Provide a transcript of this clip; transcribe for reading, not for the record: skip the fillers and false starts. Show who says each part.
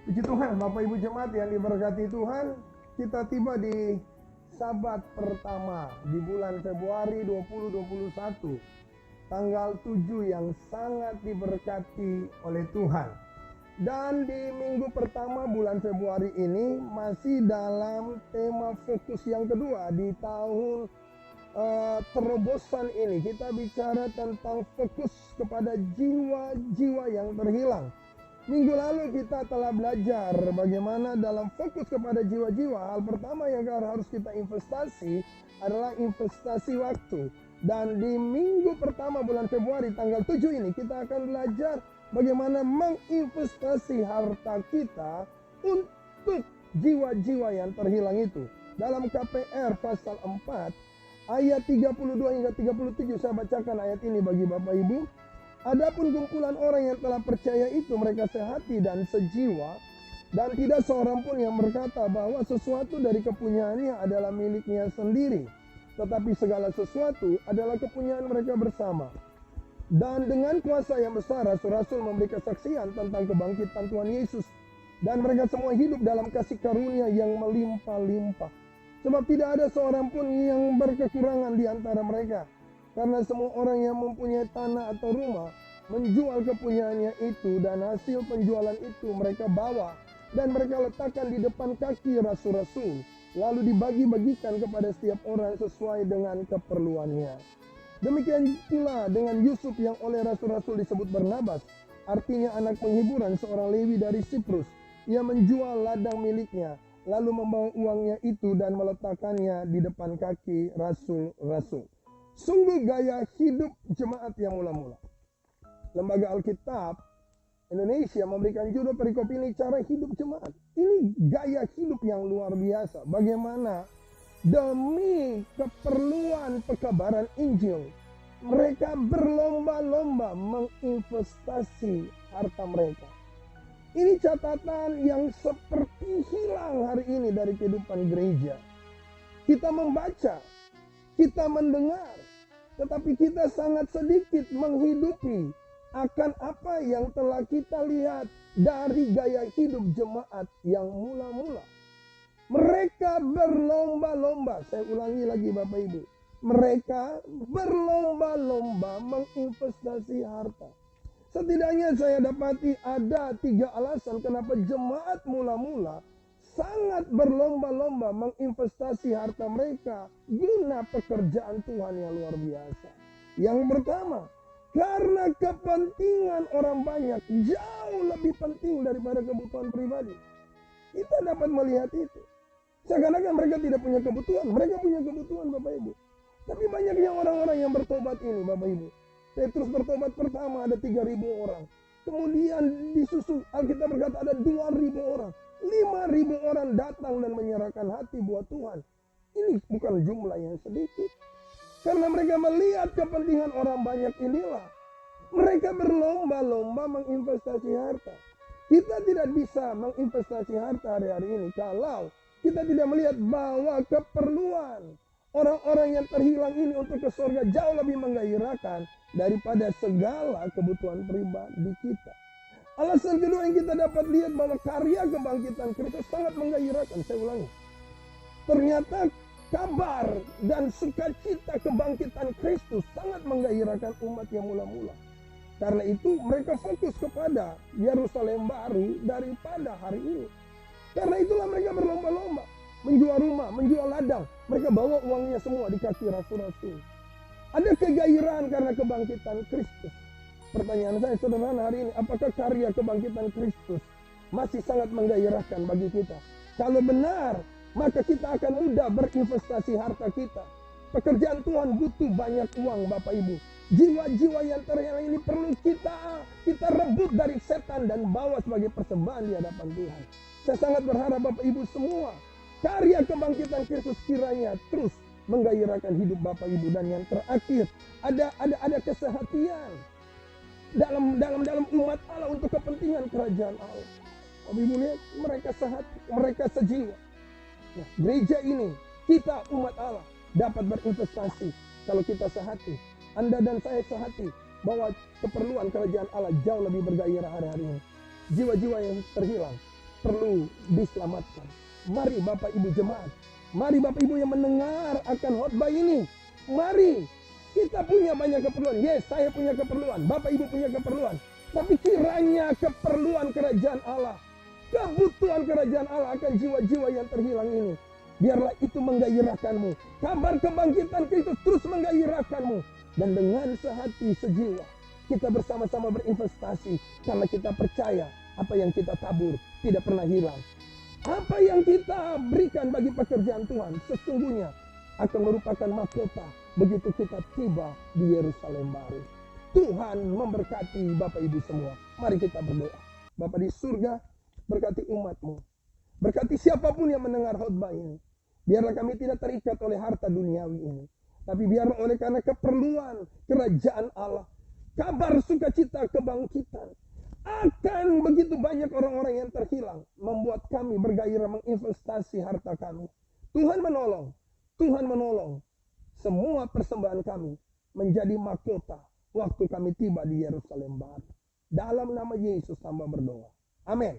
Speaker 1: Puji Tuhan, Bapak Ibu Jemaat yang diberkati Tuhan, kita tiba di Sabat pertama di bulan Februari 2021, tanggal 7 yang sangat diberkati oleh Tuhan. Dan di minggu pertama bulan Februari ini masih dalam tema fokus yang kedua di tahun terobosan ini. Kita bicara tentang fokus kepada jiwa-jiwa yang terhilang. Minggu lalu kita telah belajar bagaimana dalam fokus kepada jiwa-jiwa. Hal pertama yang harus kita investasi adalah investasi waktu. Dan di minggu pertama bulan Februari tanggal 7 ini kita akan belajar bagaimana menginvestasi harta kita untuk jiwa-jiwa yang terhilang itu. Dalam KPR pasal 4 ayat 32 hingga 37 saya bacakan ayat ini bagi Bapak Ibu. Adapun kumpulan orang yang telah percaya itu mereka sehati dan sejiwa, dan tidak seorang pun yang berkata bahwa sesuatu dari kepunyaannya adalah miliknya sendiri, tetapi segala sesuatu adalah kepunyaan mereka bersama. Dan dengan kuasa yang besar rasul-rasul memberi kesaksian tentang kebangkitan Tuhan Yesus, dan mereka semua hidup dalam kasih karunia yang melimpah-limpah. Sebab tidak ada seorang pun yang berkekurangan di antara mereka. Karena semua orang yang mempunyai tanah atau rumah menjual kepunyaannya itu, dan hasil penjualan itu mereka bawa dan mereka letakkan di depan kaki rasul-rasul, lalu dibagi-bagikan kepada setiap orang sesuai dengan keperluannya. Demikian pula dengan Yusuf yang oleh rasul-rasul disebut Barnabas, artinya anak penghiburan, seorang Lewi dari Siprus. Ia menjual ladang miliknya, lalu membawa uangnya itu dan meletakkannya di depan kaki rasul-rasul. Sungguh gaya hidup jemaat yang mula-mula. Lembaga Alkitab Indonesia memberikan judul perikop ini cara hidup jemaat. Ini gaya hidup yang luar biasa. Bagaimana demi keperluan pekabaran Injil, mereka berlomba-lomba menginvestasi harta mereka. Ini catatan yang seperti hilang hari ini dari kehidupan gereja. Kita membaca, kita mendengar, tetapi kita sangat sedikit menghidupi akan apa yang telah kita lihat dari gaya hidup jemaat yang mula-mula. Mereka berlomba-lomba, saya ulangi lagi Bapak Ibu. Mereka berlomba-lomba menginvestasi harta. Setidaknya saya dapati ada 3 alasan kenapa jemaat mula-mula sangat berlomba-lomba menginvestasi harta mereka guna pekerjaan Tuhan yang luar biasa. Yang pertama, karena kepentingan orang banyak jauh lebih penting daripada kebutuhan pribadi. Kita dapat melihat itu. Seakan-akan mereka tidak punya kebutuhan, mereka punya kebutuhan Bapak Ibu. Tapi banyaknya orang-orang yang bertobat ini Bapak Ibu. Petrus bertobat pertama ada 3.000 orang. Kemudian disusul Alkitab berkata ada 2.000 orang. 5.000 orang datang dan menyerahkan hati buat Tuhan. Ini bukan jumlah yang sedikit. Karena mereka melihat kepentingan orang banyak inilah, mereka berlomba-lomba menginvestasi harta. Kita tidak bisa menginvestasi harta hari-hari ini kalau kita tidak melihat bahwa keperluan orang-orang yang terhilang ini untuk ke surga jauh lebih menggairahkan daripada segala kebutuhan pribadi kita. Alasan kedua yang kita dapat lihat bahwa karya kebangkitan Kristus sangat menggairahkan. Saya ulangi. Ternyata kabar dan sukacita kebangkitan Kristus sangat menggairahkan umat yang mula-mula. Karena itu mereka fokus kepada Yerusalem baru daripada hari ini. Karena itulah mereka berlomba-lomba. Menjual rumah, menjual ladang. Mereka bawa uangnya semua di kaki rasul-rasul. Ada kegairahan karena kebangkitan Kristus. Pertanyaan saya sederhana hari ini, apakah karya kebangkitan Kristus masih sangat menggairahkan bagi kita? Kalau benar, maka kita akan mudah berinvestasi harta kita. Pekerjaan Tuhan butuh banyak uang Bapak Ibu. Jiwa-jiwa yang terhilang ini perlu kita rebut dari setan dan bawa sebagai persembahan di hadapan Tuhan. Saya sangat berharap Bapak Ibu semua, karya kebangkitan Kristus kiranya terus menggairahkan hidup Bapak Ibu. Dan yang terakhir, ada kesehatian dalam umat Allah untuk kepentingan kerajaan Allah. Bapak Ibu lihat, mereka sehati, mereka sejiwa. Nah, gereja ini, kita umat Allah dapat berinvestasi kalau kita sehati. Anda dan saya sehati bahwa keperluan kerajaan Allah jauh lebih bergairah hari-hari ini. Jiwa-jiwa yang terhilang perlu diselamatkan. Mari Bapak Ibu jemaat, mari Bapak Ibu yang mendengar akan khotbah ini, mari kita punya banyak keperluan. Yes, saya punya keperluan, Bapak Ibu punya keperluan. Tapi kiranya keperluan kerajaan Allah, kebutuhan kerajaan Allah akan jiwa-jiwa yang terhilang ini, biarlah itu menggairahkanmu. Kabar kebangkitan Kristus terus menggairahkanmu. Dan dengan sehati sejiwa, kita bersama-sama berinvestasi. Karena kita percaya apa yang kita tabur tidak pernah hilang. Apa yang kita berikan bagi pekerjaan Tuhan sesungguhnya akan merupakan mahkota begitu kita tiba di Yerusalem baru. Tuhan memberkati Bapak Ibu semua. Mari kita berdoa. Bapa di surga, berkati umat-Mu. Berkati siapapun yang mendengar khotbah ini. Biarlah kami tidak terikat oleh harta duniawi ini. Tapi biarlah oleh karena keperluan kerajaan Allah, kabar sukacita kebangkitan, akan begitu banyak orang-orang yang terhilang, membuat kami bergairah menginvestasi harta kami. Tuhan menolong, Tuhan menolong. Semua persembahan kami menjadi mahkota waktu kami tiba di Yerusalem baru. Dalam nama Yesus hamba berdoa. Amin.